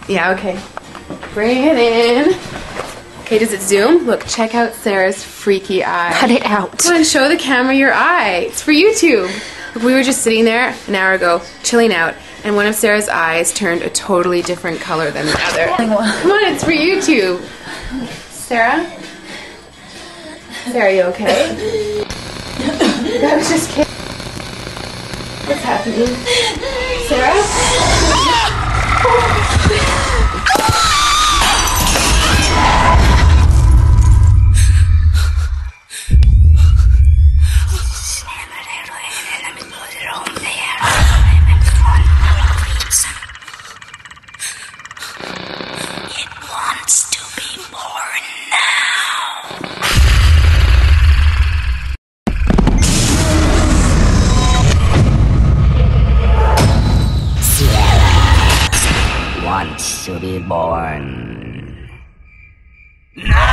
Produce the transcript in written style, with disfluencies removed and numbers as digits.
Yeah, okay. Bring it in. Okay, does it zoom? Look, check out Sarah's freaky eye. Cut it out. Come on, show the camera your eye. It's for YouTube. Look, we were just sitting there an hour ago, chilling out, and one of Sarah's eyes turned a totally different color than the other. Come on, it's for YouTube. Sarah? Sarah, are you okay? I was just kidding. What's happening? Sarah? It wants to be born now. Sierra wants to be born. No!